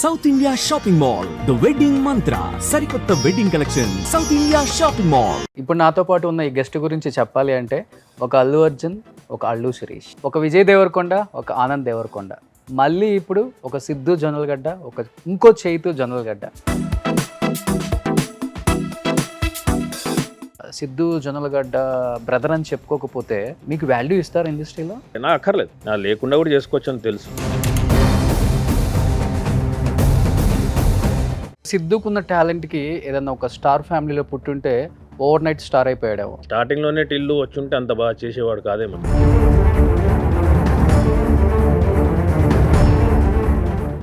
South India shopping mall the wedding మంత్ర సరికొత్త wedding collection south India shopping mall. ఇప్పుడు నాతో పాటు ఉన్న ఈ గెస్ట్ గురించి చెప్పాలి అంటే ఒక అల్లు అర్జున్, ఒక అల్లు శిరీష్, ఒక విజయ్ దేవరకొండ, ఒక ఆనంద్ దేవరకొండ, మళ్ళీ ఇప్పుడు ఒక సిద్ధు జొన్నలగడ్డ, ఒక ఇంకో చైతు జొన్నలగడ్డ. సిద్ధు జొన్నలగడ్డ బ్రదర్ అని చెప్పుకోకపోతే మీకు వాల్యూ ఇస్తారు ఇండస్ట్రీలో? నా అక్కర్లేదు, నా లేకుండా కూడా చేసుకోవచ్చు అని తెలుసు. సిద్ధుకున్న టాలెంట్కి ఏదన్నా ఒక స్టార్ ఫ్యామిలీలో పుట్టుంటే ఓవర్ నైట్ స్టార్ అయిపోయాడేమో. స్టార్టింగ్లోనే టిల్లు వచ్చుంటే అంత బాగా చేసేవాడు కాదేమో.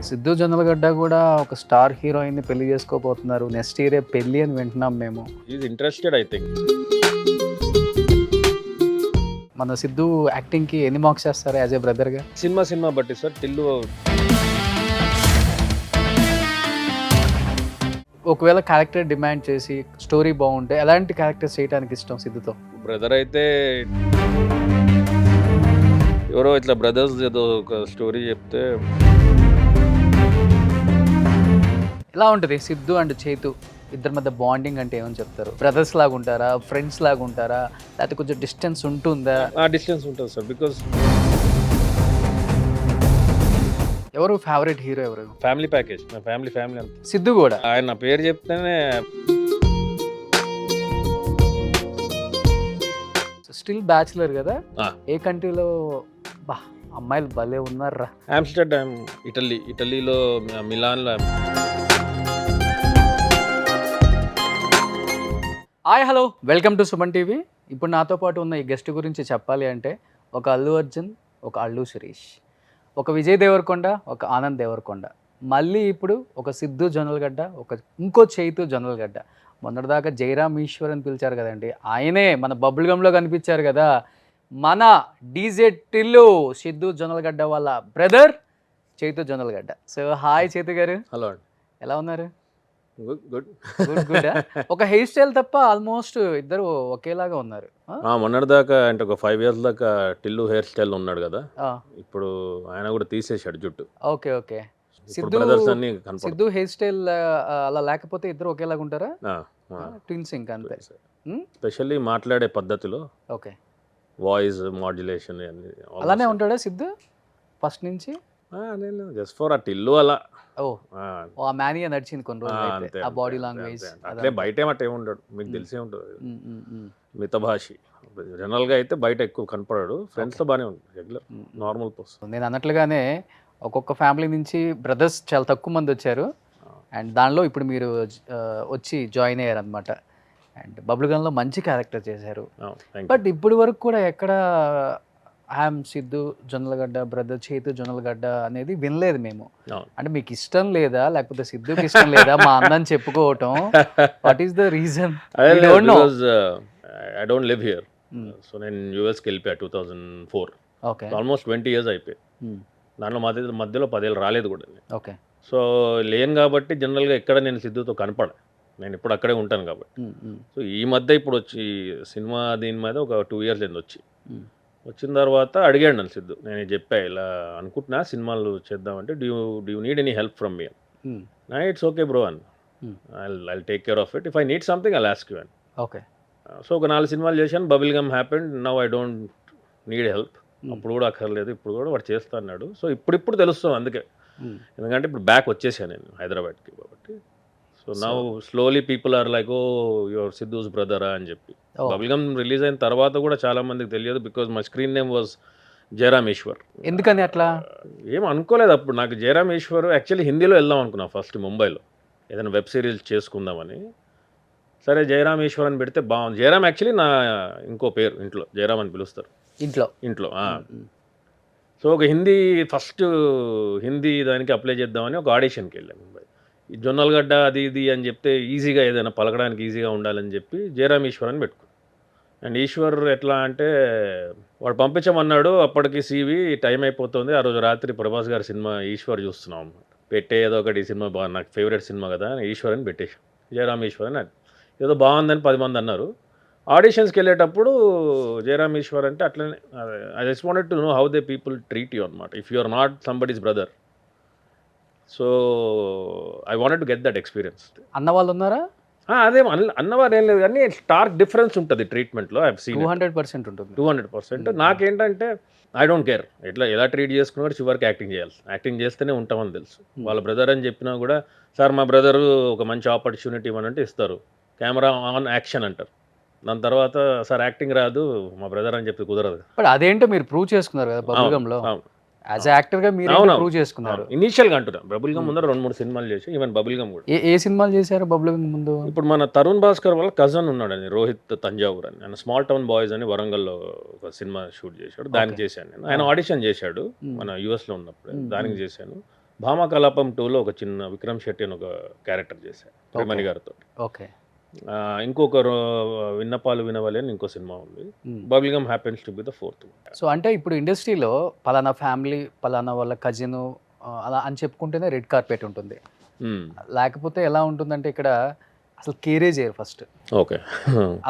సిద్ధు జొన్నలగడ్డ కూడా ఒక స్టార్ హీరోయిన్ని పెళ్లి చేసుకోబోతున్నారు. నెక్స్ట్ ఇయరే పెళ్లి అని వింటున్నాం మేము. Is interested I think. మన సిద్ధు యాక్టింగ్కి ఎన్ని మార్క్స్ చేస్తారు యాజ్ ఏ బ్రదర్గా? సినిమా బట్టి సార్. టిల్లు ఒకవేళ క్యారెక్టర్ డిమాండ్ చేసి స్టోరీ బాగుంటే ఎలాంటి క్యారెక్టర్స్ చేయడానికి ఇష్టం సిద్ధుతో? బ్రదర్ అయితే ఎవరో ఇట్లా బ్రదర్స్ ఏదో ఒక స్టోరీ చెప్తే ఎలా ఉంటుంది సిద్ధు అండ్ చైతు ఇద్దరి మధ్య బాండింగ్ అంటే ఏమని చెప్తారు? బ్రదర్స్ లాగా ఉంటారా, ఫ్రెండ్స్ లాగా ఉంటారా, లేకపోతే కొంచెం డిస్టెన్స్ ఉంటుందా? ఆ డిస్టెన్స్ ఉంటుంది సార్. బికాస్ ఎవరు ఫేవరెట్ హీరో ఎవరు? ఫ్యామిలీ ప్యాకేజ్, నా ఫ్యామిలీ అంతా. సిద్ధు కూడా ఆయన నా పేరు చెప్తేనే స్టిల్ బ్యాచులర్ కదా. ఆ. ఏ కంట్రీలో బా అమ్మాయిలు భలే ఉన్నారా? ఆమ్స్టర్డామ్, ఇటలీలో మిలాన్లో. Hi hello, welcome to Suman TV. ఇప్పుడు నాతో పాటు ఉన్న ఈ గెస్ట్ గురించి చెప్పాలి అంటే ఒక అల్లు అర్జున్, ఒక అల్లు శిరీష్, ఒక విజయ్ దేవరకొండ, ఒక ఆనంద్ దేవరకొండ, మళ్ళీ ఇప్పుడు ఒక సిద్ధు జొన్నలగడ్డ, ఒక ఇంకో చైతు జొన్నలగడ్డ. మొన్నటిదాకా జయరామ్ ఈశ్వర్ అని పిలిచారు కదండి, ఆయనే మన బబుల్ గమ్లో కనిపించారు కదా, మన డీజే టిల్లు సిద్ధు జొన్నలగడ్డ వాళ్ళ brother Chaitu Jonnalagadda. So hi Chaitu గారు. హలో. ఎలా ఉన్నారు? గుడ్. గుడ్. ఒక హెయిర్ స్టైల్ తప్ప ఆల్మోస్ట్ ఇద్దరు ఒకేలాగా ఉన్నారు. మొన్నటి దాకా అంటే ఒక 5 years దాకా టిల్లు హెయిర్ స్టైల్ ఉన్నాడు కదా, ఇప్పుడు ఆయన కూడా తీసేశాడు జుట్టు. ఓకే. సిద్ధు హెయిర్ స్టైల్ అలా లేకపోతే ఇద్దరు ఒకేలాగా ఉంటారా? ట్విన్స్ ఇంకా అంతే. స్పెషల్లీ మాట్లాడే పద్ధతిలో, ఓకే, వాయిస్ మాడ్యులేషన్ అలానే ఉంటాడా సిద్ధు ఫస్ట్ నుంచి? జస్ట్ ఫర్ ఆ టిల్లు అలా. ఆ మేనియా నడిచింది కొన్ని రోజులు, ఆ బాడీ లాంగ్వేజ్ అట్లే. బయట ఏమంటే ఏముంటాడు మీకు తెలిసే ఉంటుంది, మితభాషి. జనరల్గా అయితే బయట ఎక్కువ కనపడాడు, ఫ్రెండ్స్తో బాగానే ఉంటుంది, రెగ్యులర్ నార్మల్ పర్సన్. నేను అన్నట్లుగానే ఒక్కొక్క ఫ్యామిలీ నుంచి బ్రదర్స్ చాలా తక్కువ మంది వచ్చారు, అండ్ దానిలో ఇప్పుడు మీరు వచ్చి జాయిన్ అయ్యారు అనమాట. అండ్ బబుల్ గన్లో మంచి క్యారెక్టర్ చేశారు. బట్ ఇప్పుడు వరకు కూడా ఎక్కడ ఐఎమ్ సిద్ధు జొన్నలగడ్డ బ్రదర్ చైతు జొన్నలగడ్డ అనేది వినలేదు మేము. అంటే మీకు ఇష్టం లేదా, లేకపోతే సిద్ధుకి ఇష్టం లేదా మా అన్నని చెప్పుకోవటం? What is the reason? I don't live here. So నేను యూఎస్కి వెళ్ళిపోయా 2004. ఓకే, ఆల్మోస్ట్ 20 years అయిపోయి. దాంట్లో మధ్యలో 10 ఏళ్ళు రాలేదు కూడా. ఓకే. సో లేను కాబట్టి జనరల్గా ఎక్కడ నేను సిద్ధుతో కనపడ, నేను ఇప్పుడు అక్కడే ఉంటాను కాబట్టి. సో ఈ మధ్య ఇప్పుడు వచ్చి సినిమా దీని మీద ఒక 2 years అయింది వచ్చి. వచ్చిన తర్వాత అడిగాడు నన్ను సిద్ధు, నేను చెప్పా ఇలా అనుకుంటున్నా సినిమాలు చేద్దామంటే, do you need any help from me? It's okay bro అని, I take care of it, if I need something I'll ask you అని. ఓకే. సో ఒక 4 సినిమాలు చేశాను, bubble gum happened, now I don't need help. అప్పుడు కూడా అక్కర్లేదు, ఇప్పుడు కూడా వాడు చేస్తా అన్నాడు. సో ఇప్పుడు తెలుస్తాం అందుకే, ఎందుకంటే ఇప్పుడు బ్యాక్ వచ్చేసాను నేను హైదరాబాద్కి కాబట్టి. So now slowly people are like, oh your Siddhu's బ్రదరా అని చెప్పి. బబుల్ గమ్ రిలీజ్ అయిన తర్వాత కూడా చాలా మందికి తెలియదు, because my screen name was Jayaram Eshwar. ఎందుకని అట్లా? ఏం అనుకోలేదు అప్పుడు. నాకు జయరామ్ ఈశ్వర్ యాక్చువల్లీ హిందీలో వెళ్దాం అనుకున్నా ఫస్ట్, ముంబైలో ఏదైనా వెబ్ సిరీస్ చేసుకుందామని. సరే జయరామ్ ఈశ్వర్ అని పెడితే బాగుంది. జయరామ్ యాక్చువల్లీ నా ఇంకో పేరు, ఇంట్లో జయరామ్ అని పిలుస్తారు ఇంట్లో. సో ఒక ఫస్ట్ హిందీ దానికి అప్లై చేద్దామని ఒక ఆడిషన్కి వెళ్ళాను ముంబై. ఈ జొన్నలగడ్డ అది ఇది అని చెప్తే ఈజీగా ఏదైనా పలకడానికి ఈజీగా ఉండాలని చెప్పి జయరామ్ ఈశ్వర్ అని పెట్టుకున్నాను. అండ్ ఈశ్వర్ ఎట్లా అంటే వాడు పంపించమన్నాడు, అప్పటికి CV టైం అయిపోతుంది. ఆ రోజు రాత్రి ప్రభాస్ గారి సినిమా ఈశ్వర్ చూస్తున్నాం అన్నమాట. పెట్టే ఏదో ఒకటి సినిమా బాగా నాకు ఫేవరెట్ సినిమా కదా, ఈశ్వర్ అని పెట్టేశాం, జయరామ్ ఈశ్వర్ అని. ఏదో బాగుందని 10 మంది అన్నారు. ఆడిషన్స్కి వెళ్ళేటప్పుడు జయరామ్ ఈశ్వర్ అంటే అట్లనే, I just wanted to know how the people treat you అనమాట, if you are not somebody's brother. So I wanted to get that experience. అన్న వాళ్ళు ఉన్నారా? అదేం అన్నవారు ఏం లేదు కానీ స్టార్క్ డిఫరెన్స్ ఉంటుంది ట్రీట్మెంట్లో. ఐ సీన్ 200% ఉంటుంది. 200%. నాకేంటంటే ఐ డోంట్ కేర్ ఎలా ట్రీట్ చేసుకున్నా కూడా చివరికి యాక్టింగ్ చేయాలి. యాక్టింగ్ చేస్తేనే ఉంటామని తెలుసు. వాళ్ళ బ్రదర్ అని చెప్పినా కూడా సార్ మా బ్రదరు ఒక మంచి ఆపర్చునిటీ ఇవ్వనంటే ఇస్తారు. కెమెరా ఆన్ యాక్షన్ అంటారు. దాని తర్వాత సార్ యాక్టింగ్ రాదు మా బ్రదర్ అని చెప్పి కుదరదు. బట్ అదేంటో మీరు ప్రూవ్ చేసుకున్నారు కదా బబుల్గమ్లో. యాజ్ యాక్టర్ గా మీరు ప్రూవ్ చేసుకున్నారు. ఇనీషియల్గా అంటున్నా బబుల్గమ్ ముందర 2-3 సినిమాలు చేసి ఈవెన్ బబుల్గమ్ కూడా. ఏ సినిమాలు చేశారు బబుల్గమ్ ముందు? ఇప్పుడు మన తరుణ్ భాస్కర్ వాళ్ళ కజన్ ఉన్నాడని రోహిత్ తంజావూర్ అని, ఆయన స్మాల్ టౌన్ బాయ్స్ అని వరంగల్లో ఒక సినిమా షూట్ చేశాడు. దానికి చేశాను నేను. ఆయన ఆడిషన్ చేశాడు మన యూఎస్లో ఉన్నప్పుడు, దానికి చేశాను. భామా కలాపం 2లో ఒక చిన్న విక్రమ్ శెట్టి అని ఒక క్యారెక్టర్ చేశాను ప్రేమణి గారితో. ఓకే. ఇంకొక విన్నపాలు వినవాలి అని ఇంకో సినిమా ఉంది. Bubblegum happens to be the 4th. సో అంటే ఇప్పుడు ఇండస్ట్రీలో పలానా ఫ్యామిలీ పలానా వాళ్ళ కజిన్ అలా అని చెప్పుకుంటేనే రెడ్ కార్పెట్ ఉంటుంది. లేకపోతే ఎలా ఉంటుందంటే ఇక్కడ అసలు కేరే చేయరు ఫస్ట్. ఓకే.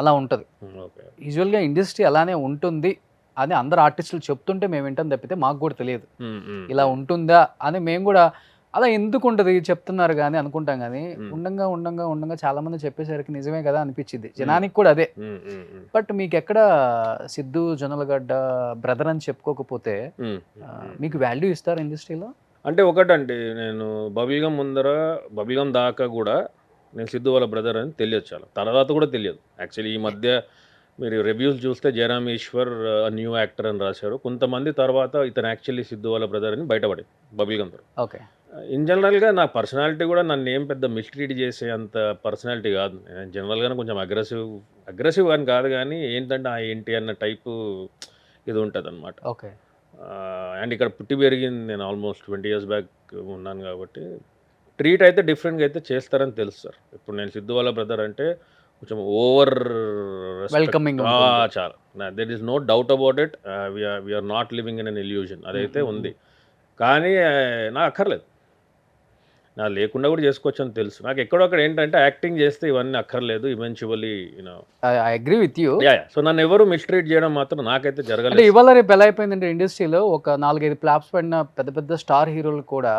అలా ఉంటుంది. ఓకే. యూజువల్గా ఇండస్ట్రీ అలానే ఉంటుంది అని అందరు ఆర్టిస్టులు చెప్తుంటే మేము వింటాం తప్పితే మాకు కూడా తెలియదు ఇలా ఉంటుందా అని. మేము కూడా అలా ఎందుకు ఉంటుంది చెప్తున్నారు కానీ అనుకుంటాం కానీ ఉండంగా ఉండంగా ఉండంగా చాలా మంది చెప్పేసరికి నిజమే కదా అనిపించింది జనానికి కూడా అదే. బట్ మీకు ఎక్కడ సిద్ధు జొన్నలగడ్డ బ్రదర్ అని చెప్పుకోకపోతే మీకు వాల్యూ ఇస్తారు ఇండస్ట్రీలో? అంటే ఒకటండి, నేను బబుల్గమ్ దాకా కూడా నేను సిద్ధు వాళ్ళ బ్రదర్ అని తెలియదు. చాలా తర్వాత కూడా తెలియదు యాక్చువల్లీ. ఈ మధ్య మీరు రివ్యూస్ చూస్తే జయరామ్ ఈశ్వర్ న్యూ యాక్టర్ అని రాశారు. కొంతమంది తర్వాత ఇతను యాక్చువల్లీ సిద్ధు వాళ్ళ బ్రదర్ అని బయటపడి బబుల్గమ్. ఓకే. ఇన్ జనరల్గా నా పర్సనాలిటీ కూడా నన్ను ఏం పెద్ద మిస్ట్రీట్ చేసే అంత పర్సనాలిటీ కాదు. నేను జనరల్గానే కొంచెం అగ్రెసివ్ అని కాదు కానీ ఏంటంటే ఏంటి అన్న టైపు ఇది ఉంటుంది అనమాట. ఓకే. అండ్ ఇక్కడ పుట్టి పెరిగింది నేను ఆల్మోస్ట్ 20 years బ్యాక్ ఉన్నాను కాబట్టి ట్రీట్ అయితే డిఫరెంట్గా అయితే చేస్తారని తెలుసు సార్. ఇప్పుడు నేను సిద్ధు వాళ్ళ బ్రదర్ అంటే కొంచెం ఓవర్ వెల్కమింగ్ చాలా. There is no doubt about it. We're not living in an illusion, అదైతే ఉంది. కానీ నాకు అక్కర్లేదు, నా లేకుండా కూడా చేసుకోవచ్చు అని తెలుసు. నాకు ఎక్కడొక్కడ ఏంటంటే యాక్టింగ్ చేస్తే ఇవన్నీ అక్కర్లేదు eventually I agree with you. So నన్ను ఎవరు మిస్ట్రీట్ చేయడం మాత్రం నాకైతే జరగలేదు. అంటే ఇవాళ రేపు ఎలా అయిపోయిందంటే ఇండస్ట్రీలో ఒక 4-5 ఫ్లాప్స్ పడిన పెద్ద పెద్ద స్టార్ హీరోలు కూడా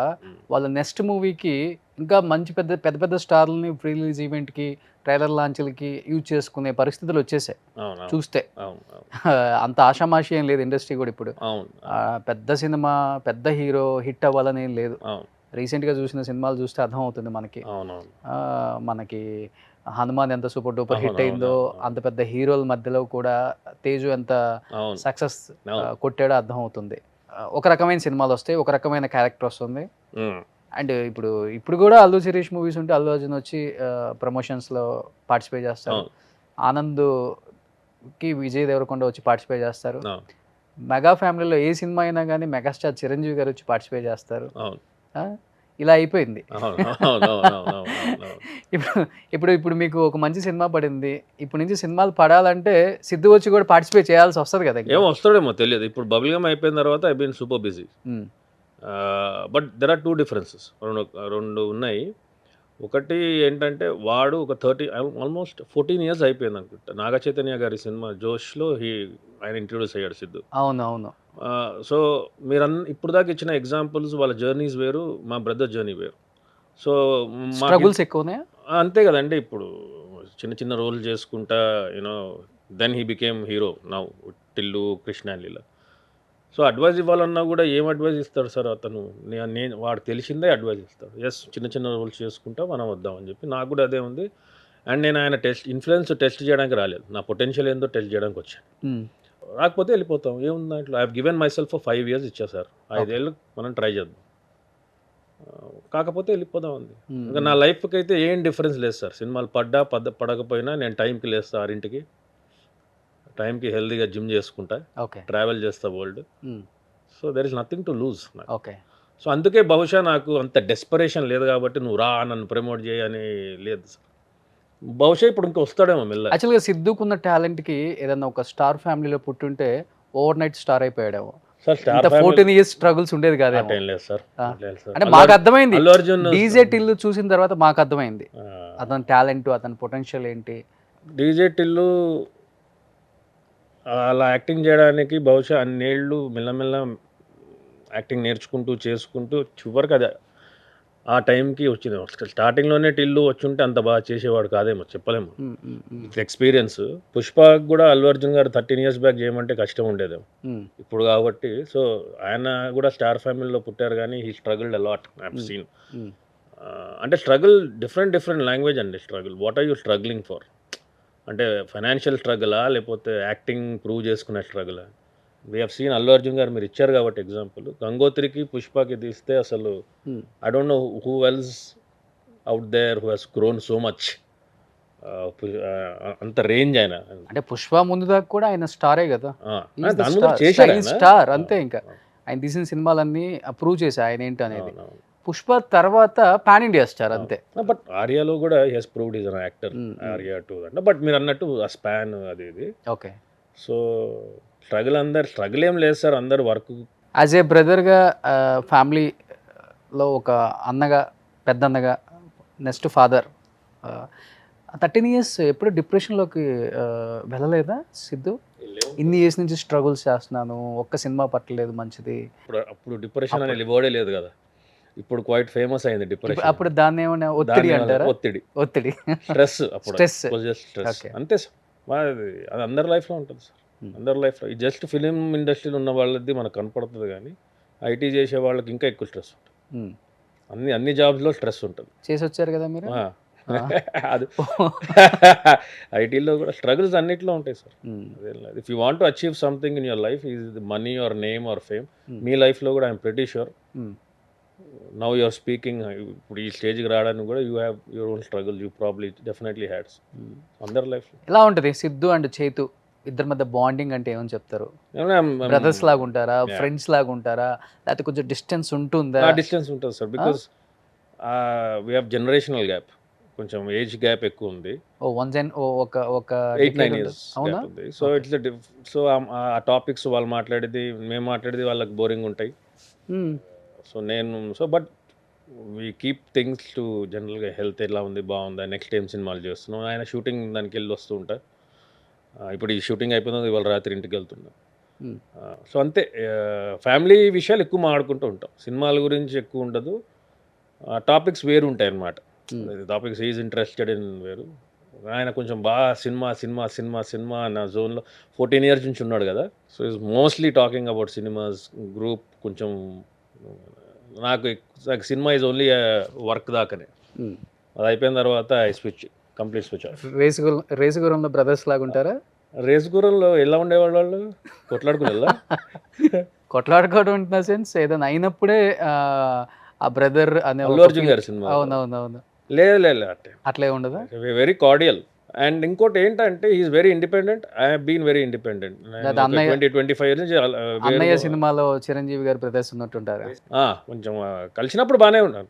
వాళ్ళ నెక్స్ట్ మూవీకి ఇంకా మంచి పెద్ద స్టార్లని ప్రీ రిలీజ్ ఈవెంట్కి ట్రైలర్ లాంచ్లకి యూజ్ చేసుకునే పరిస్థితులు వచ్చేసాయి చూస్తే. అంత ఆషామాషి ఏం లేదు ఇండస్ట్రీ కూడా ఇప్పుడు. పెద్ద సినిమా పెద్ద హీరో హిట్ అవ్వాలని ఏం లేదు. రీసెంట్గా చూసిన సినిమాలు చూస్తే అర్థం అవుతుంది మనకి హనుమాన్ ఎంత సూపర్ డూపర్ హిట్ అయిందో అంత పెద్ద హీరోల మధ్యలో కూడా తేజు ఎంత సక్సెస్ కొట్టాడో అర్థం అవుతుంది. ఒక రకమైన సినిమాలు వస్తాయి, ఒక రకమైన క్యారెక్టర్ వస్తుంది. అండ్ ఇప్పుడు కూడా అల్లు శిరీష్ మూవీస్ ఉంటే అల్లు అర్జున్ వచ్చి ప్రమోషన్స్లో పార్టిసిపేట్ చేస్తారు. ఆనంద్కి విజయ్ దేవరకొండ వచ్చి పార్టిసిపేట్ చేస్తారు. మెగా ఫ్యామిలీలో ఏ సినిమా అయినా కానీ మెగాస్టార్ చిరంజీవి గారు వచ్చి పార్టిసిపేట్ చేస్తారు. ఇలా అయిపోయింది. ఇప్పుడు మీకు ఒక మంచి సినిమా పడింది, ఇప్పుడు నుంచి సినిమాలు పడాలంటే సిద్ధు వచ్చి కూడా పార్టిసిపేట్ చేయాల్సి వస్తుంది కదా. ఏమో వస్తాడేమో తెలియదు. ఇప్పుడు బబుల్గమ్ అయిపోయిన తర్వాత I been super busy. But there are 2 differences. రెండు ఉన్నాయి. ఒకటి ఏంటంటే వాడు ఒక ఆల్మోస్ట్ 14 years అయిపోయింది అనుకుంటా. నాగ చైతన్య గారి సినిమా జోష్లో ఆయన ఇంట్రొడ్యూస్ అయ్యాడు సిద్ధు. అవునవును. సో మీరు ఇప్పుడు దాకా ఇచ్చిన ఎగ్జాంపుల్స్ వాళ్ళ జర్నీస్ వేరు, మా బ్రదర్ జర్నీ వేరు. సో స్ట్రగుల్స్ ఎక్కువనే అంతే కదండి. ఇప్పుడు చిన్న చిన్న రోల్ చేసుకుంటా then he became hero now Tillu Krishna and Leela. So advice ఇవ్వాలన్నా కూడా ఏం అడ్వైజ్ ఇస్తాడు సార్ అతను? నేను వాడు తెలిసిందే అడ్వైజ్ ఇస్తాడు. ఎస్ చిన్న చిన్న రోల్స్ చేసుకుంటా మనం వద్దామని చెప్పి నాకు కూడా అదే ఉంది. అండ్ నేను ఆయన ఇన్ఫ్లుయెన్స్ టెస్ట్ చేయడానికి రాలేదు, నా పొటెన్షియల్ ఏందో టెస్ట్ చేయడానికి వచ్చాను. రాకపోతే వెళ్ళిపోతాం, ఏముంది దాంట్లో. I have given my self 5 years ఇచ్చా సార్. 5 ఏళ్ళు మనం ట్రై చేద్దాం, కాకపోతే వెళ్ళిపోదాం ఉంది. ఇంకా నా లైఫ్కి అయితే ఏం డిఫరెన్స్ లేదు సార్. సినిమాలు పడకపోయినా నేను టైంకి లేస్తా, 6ంటికి టైంకి హెల్దీగా జిమ్ చేసుకుంటా, ట్రావెల్ చేస్తా world. So there is nothing to lose. So అందుకే బహుశా నాకు అంత డెస్పరేషన్ లేదు కాబట్టి నువ్వు రా నన్ను ప్రమోట్ చేయని లేదు సార్. బహుశా ఇప్పుడు ఇంకా వస్తాడేమో మెల్ల. యాక్చువల్గా సిద్ధుకున్న టాలెంట్కి ఏదన్నా ఒక స్టార్ ఫ్యామిలీలో పుట్టుంటే ఓవర్ నైట్ స్టార్ అయిపోయాడేమో సార్. 14 years స్ట్రగుల్స్ ఉండేది కాదు. అంటే మాకు అర్థమైంది, అల్లు అర్జున్ డీజే టిల్లు చూసిన తర్వాత మాకు అర్థమైంది అతని టాలెంట్, అతని పొటెన్షియల్ ఏంటి. డీజే టిల్లు అలా యాక్టింగ్ చేయడానికి బహుశా అన్నేళ్ళు మెల్లమెల్ల యాక్టింగ్ నేర్చుకుంటూ చేసుకుంటూ చివరికి అది ఆ టైంకి వచ్చింది. స్టార్టింగ్లోనే టిల్లు వచ్చుంటే అంత బాగా చేసేవాడు కాదేమో, చెప్పలేము. It's experience. పుష్పకు కూడా అల్లు అర్జున్ గారు 13 ఇయర్స్ బ్యాక్ చేయమంటే కష్టం ఉండేదేమో ఇప్పుడు కాబట్టి. సో ఆయన కూడా స్టార్ ఫ్యామిలీలో పుట్టారు కానీ he struggled a lot. I have seen. అంటే స్ట్రగుల్ డిఫరెంట్ లాంగ్వేజ్ అండి. Struggle, what are you struggling for? అంటే ఫైనాన్షియల్ స్ట్రగులా, లేకపోతే యాక్టింగ్ ప్రూవ్ చేసుకునే స్ట్రగులా? We have seen Allu Arjun garu మీరు ఇచ్చారు కాబట్టి ఎగ్జాంపుల్, గంగోత్రికి పుష్పకి తీస్తే అసలు I don't know who else out there who he's grown so much. అంత రేంజ్ ఆయన. అంటే పుష్ప ముందు దాకా కూడా ఆయన స్టారే కదా, దాని ముందు చేశారు ఆయన. స్టార్ అంతే. ఇంకా ఆయన తీసిన సినిమాలన్నీ ప్రూవ్ చేశా ఆయన ఏంటి అనేది. పుష్ప తర్వాత పాన్ ఇండియా స్టార్ అంతే. బట్ ఆర్యాలో కూడా he has proved is an actor. Arya 2 అంటే, బట్ మీరు అన్నట్టు ఆ స్పాన్ అది ఇది. ఓకే. సో స్ట్రగుల్ ఏం లేదు సార్, అందరు వర్క్. యాజ్ ఏ బ్రదర్గా ఫ్యామిలీలో ఒక అన్నగా, పెద్దన్నగా, నెక్స్ట్ ఫాదర్, 13 ఇయర్స్ ఎప్పుడు డిప్రెషన్లోకి వెళ్ళలేదా సిద్ధు? ఇన్ని ఇయర్స్ నుంచి స్ట్రగుల్స్ చేస్తున్నాను, ఒక్క సినిమా పట్టలేదు మంచిది. అప్పుడు డిప్రెషన్ అనే వర్డే లేదు కదా. ఇప్పుడు క్వైట్ ఫేమస్ అయింది డిప్రెషన్. అప్పుడు దాన్ని ఏమైనా ఒత్తిడి అంటారా? ఒత్తిడి స్ట్రెస్ అంతే సార్. అది అందరి లైఫ్లో ఉంటుంది సార్, అందరి లైఫ్లో. ఈ జస్ట్ ఫిలిం ఇండస్ట్రీలో ఉన్న వాళ్ళది మనకు కనపడుతుంది కానీ ఐటీ చేసే వాళ్ళకి ఇంకా ఎక్కువ స్ట్రెస్ ఉంటుంది. అన్ని జాబ్స్లో స్ట్రెస్ ఉంటుంది. చేసి వచ్చారు కదా మీరు. అది ఐటీలో కూడా స్ట్రగుల్స్ అన్నిట్లో ఉంటాయి sir. If you want to achieve something in your life, is money or name or fame, మీ లైఫ్లో కూడా I'm pretty sure now you are speaking, ఇప్పుడు ఈ స్టేజ్కి రావడానికి కూడా you have your own struggle, you probably definitely had అందరి లైఫ్లో. ఎలా ఉంటుంది సిద్ధు అండ్ చైతు ఇద్దరి మధ్య బాండింగ్ అంటే ఏమని చెప్తారు? బ్రదర్స్ లాగా ఉంటారా, ఫ్రెండ్స్ లాగా ఉంటారా, లేకపోతే కొంచెం డిస్టెన్స్ ఉంటుందా? డిస్టెన్స్ ఉంటుంది sir, because we have generational gap, కొంచెం ఏజ్ గ్యాప్ ఎక్కువ ఉంది. ఒక 8-9 years ఉంది. సో ఇట్స్ సో ఆ టాపిక్స్ వాళ్ళు మాట్లాడేది మేము మాట్లాడేది వాళ్ళకి బోరింగ్ ఉంటాయి. So but we keep things to జనరల్గా హెల్త్ ఎలా ఉంది, బాగుందా, నెక్స్ట్ ఏం సినిమాలు చేస్తున్నాం. ఆయన షూటింగ్ దానికి వెళ్ళి వస్తూ ఉంటా. ఇప్పుడు ఈ షూటింగ్ అయిపోయింది, ఇవాళ రాత్రి ఇంటికి వెళ్తున్నా. సో అంతే, ఫ్యామిలీ విషయాలు ఎక్కువ మాట్లాడుకుంటూ ఉంటాం, సినిమాల గురించి ఎక్కువ ఉండదు. టాపిక్స్ వేరు ఉంటాయి అన్నమాట. టాపిక్స్ ఈజ్ ఇంట్రెస్టెడ్ ఇన్ వేరు. ఆయన కొంచెం బాగా సినిమా నా జోన్లో 14 years నుంచి ఉన్నాడు కదా. So is mostly talking about cinemas group. కొంచెం నాకు సినిమా ఈజ్ ఓన్లీ వర్క్ దాకానే, అది అయిపోయిన తర్వాత కంప్లీట్ స్విచ్ ఆఫ్. రేసుగురంలో బ్రదర్స్ లాగా ఉంటారా? రేసుగురంలో ఎలా ఉండేవాళ్ళు వాళ్ళు? కొట్లాడుకోవడం ఇన్ ద సెన్స్ ఏదైనా అయినప్పుడే ఆ బ్రదర్ అనే అల్లు అర్జున్ గారి సినిమా. అవునవునవును. లేదు అట్లే ఉండదా? Very cordial. అండ్ ఇంకోటి ఏంటంటే is very independent. I have been very independent. 20-25 years నుంచి అన్నయ్య సినిమాలో చిరంజీవి గారు బ్రదర్స్ ఉన్నట్టుంటారు. కొంచెం కలిసినప్పుడు బాగానే ఉన్నాను,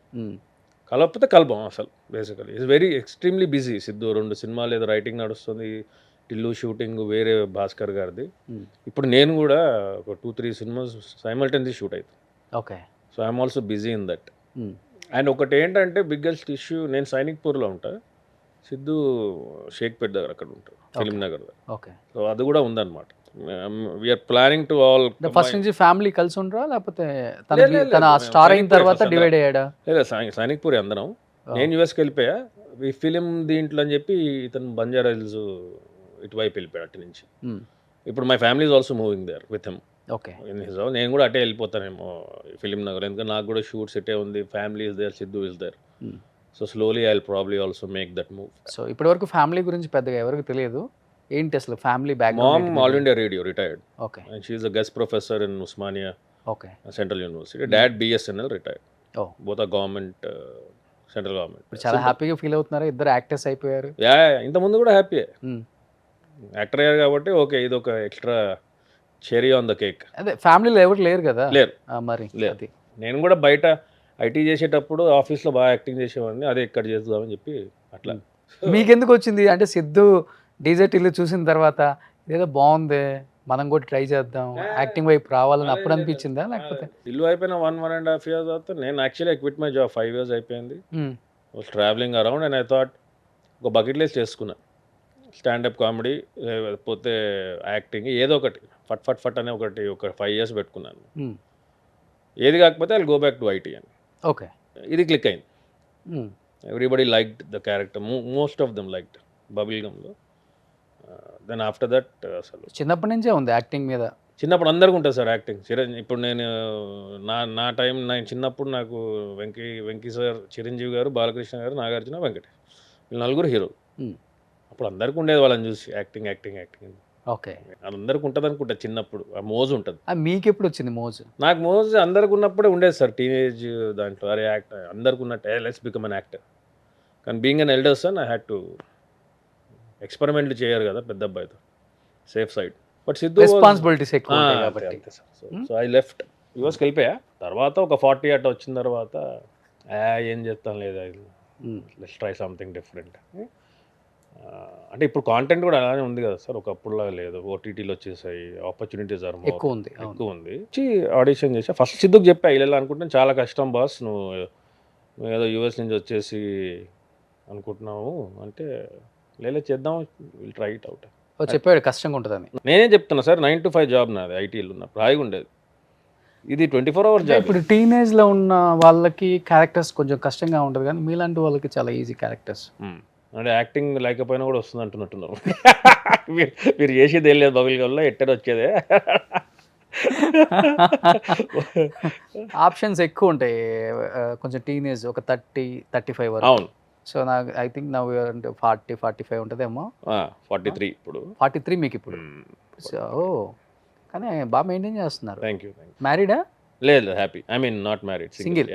కలపకపోతే కలపం అసలు. Basically is very extremely busy. Siddhu 2 సినిమాలు ఏదో రైటింగ్ నడుస్తుంది, టిల్లు షూటింగ్ వేరే భాస్కర్ గారిది. ఇప్పుడు నేను కూడా ఒక 2-3 సినిమాస్ సైమల్టేనియస్లీ షూట్ అవుతుంది. Okay. So I'm also busy in that. And ఒకటి ఏంటంటే బిగ్గెస్ట్ ఇష్యూ, నేను సైనిక్పూర్లో ఉంటా, సిద్ధు షేక్పేట్ దగ్గర అక్కడ ఉంటారు, ఫిలిం నగర్ దగ్గర. ఓకే. సో అది కూడా ఉందన్నమాట. We're planning to all. First నుంచి ఫ్యామిలీ కలిసి ఉండరా, లేకపోతే తన స్టార్ అయిన తర్వాత డివైడ్ అయ్యాడా? లేదా సైనిక్పూర్ అందరం. నేను యూఎస్కి వెళ్ళిపోయా ఈ ఫిలిం దీంట్లో అని చెప్పి, ఇతను బంజారా హిల్స్ ఇటువైపు వెళ్ళిపోయాడు అటు నుంచి. ఇప్పుడు my family is also moving there with him. Okay. నేను కూడా అటే వెళ్ళిపోతానేమో ఫిలిం నగర్, ఎందుకంటే నాకు కూడా షూట్స్ ఇటే ఉంది, family is there, Siddhu is there. So slowly I will probably also make that move. So ఇప్పటివరకు ఫ్యామిలీ గురించి పెద్దగా ఎవరికి తెలియదు. ఏంటి అసలు family background? Mom All India Radio retired. Okay. And she is a guest professor in Osmania okay central university. Dad BSNL retired. Both government, central government. చాలా హ్యాపీగా feel అవుతున్నారా? ఇద్దరు యాక్టర్స్ అయిపోయారు. ఇంత ముందు కూడా హ్యాపీయే, యాక్టర్ అయ్యారు కాబట్టి ఓకే, ఇది ఒక extra cherry on the cake. అదే ఫ్యామిలీలో ఎవరు లేరు కదా. లేరు మరి లేదు. నేను కూడా బయట ఐటీ చేసేటప్పుడు ఆఫీస్లో బాగా యాక్టింగ్ చేసేవాడిని, అదే ఇక్కడ చేద్దామని చెప్పి అట్లా. మీకెందుకు వచ్చింది అంటే సిద్ధు డీజే టిల్లు చూసిన తర్వాత ఏదో బాగుంది, మనం కూడా ట్రై చేద్దాం, యాక్టింగ్ వైపు రావాలని అప్పుడు అనిపించిందా? లేకపోతే ఇల్లు అయిపోయిన 1.5 years తర్వాత నేను actually quit my job. 5 years అయిపోయింది. Travelling around and I thought ఒక బకెట్ లిస్ట్ చేసుకున్నా, స్టాండప్ కామెడీ లేకపోతే యాక్టింగ్, ఏదో ఒకటి ఫట్ అనే ఒక 5 years పెట్టుకున్నాను. ఏది కాకపోతే I go back to IT అని. ఓకే. ఇది క్లిక్ అయింది. Hmm. Everybody liked the character, most of them liked bubble గమ్లో. దెన్ ఆఫ్టర్ దట్ అసలు చిన్నప్పటి నుంచే ఉంది యాక్టింగ్ మీద. చిన్నప్పుడు అందరికీ ఉంటుంది సార్ యాక్టింగ్. ఇప్పుడు నేను నా టైం నేను చిన్నప్పుడు నాకు వెంకీ సార్, చిరంజీవి గారు, బాలకృష్ణ గారు, నాగార్జున, వెంకటేష్ వీళ్ళు నలుగురు హీరో. Hmm. అప్పుడు అందరికీ ఉండేది వాళ్ళని చూసి యాక్టింగ్ యాక్టింగ్ యాక్టింగ్. ఓకే. అందరికి ఉంటుంది అనుకుంటా చిన్నప్పుడు, ఆ మోజు ఉంటుంది. మీకు ఎప్పుడు వచ్చింది మోజు? నాకు మోజు అందరికి ఉన్నప్పుడే ఉండేది సార్, టీనేజ్ దాంట్లో. అరే యాక్ట్ అందరికి ఉన్నట్టు లెట్స్ బికమ్ అన్ యాక్టర్. కానీ being an elder son I had to ఎక్స్పెరిమెంట్లు చేయరు కదా పెద్ద అబ్బాయితో, safe side. But Siddhu responsibilities ఎక్కువ ఉంటాయి కాబట్టి. సో ఐ లెఫ్ట్ యూఎస్కి వెళ్ళిపోయా. తర్వాత ఒక 40 అట్ట వచ్చిన తర్వాత ఏం చెప్తాను లేదా, లెట్స్ ట్రై సంథింగ్ డిఫరెంట్. అంటే ఇప్పుడు కాంటెంట్ కూడా అలానే ఉంది కదా సార్, ఒకప్పుడులా లేదు. ఓటీటీలు వచ్చేసాయి, ఆపర్చునిటీస్ ఆర్ ఎక్కువ ఉంది. ఎక్కువ ఉంది. ఆడిషన్ చేసా. ఫస్ట్ సిద్ధుకు చెప్పా ఇలా అనుకుంటున్నాను, చాలా కష్టం బాస్, నువ్వు ఏదో యూఎస్ నుంచి వచ్చేసి అనుకుంటున్నావు అంటే, లేదా చేద్దాం, విల్ ట్రై ఇట్ అవుట్. చెప్పాడు కష్టంగా ఉంటుందని. నేనే చెప్తున్నా సార్, 9 to 5 జాబ్ నాది ఐటీలో ఉన్నప్పుడు, హాయిగా ఉండేది. ఇది 24 hours జాబ్. ఇప్పుడు టీనేజ్లో ఉన్న వాళ్ళకి క్యారెక్టర్స్ కొంచెం కష్టంగా ఉంటుంది, కానీ మీలాంటి వాళ్ళకి చాలా ఈజీ క్యారెక్టర్స్. అంటే యాక్టింగ్ లేకపోయినా కూడా వస్తుంది అంటున్నట్టున్నారు. మీరు చేసేది ఏం లేదు బబుల్ గమ్లో, ఎట్టని వచ్చేదే. ఆప్షన్స్ ఎక్కువ ఉంటాయి కొంచెం టీనేజ్, ఒక 30-35 వరకు. అవును. సో నాకు ఐ థింక్ నా 40-45 ఉంటుందేమో. 43 ఇప్పుడు. 43 మీకు ఇప్పుడు. సో కానీ బాగా మెయింటైన్ చేస్తున్నారు. Thank you. మ్యారీడా? లేదు, happy. I mean not married, single.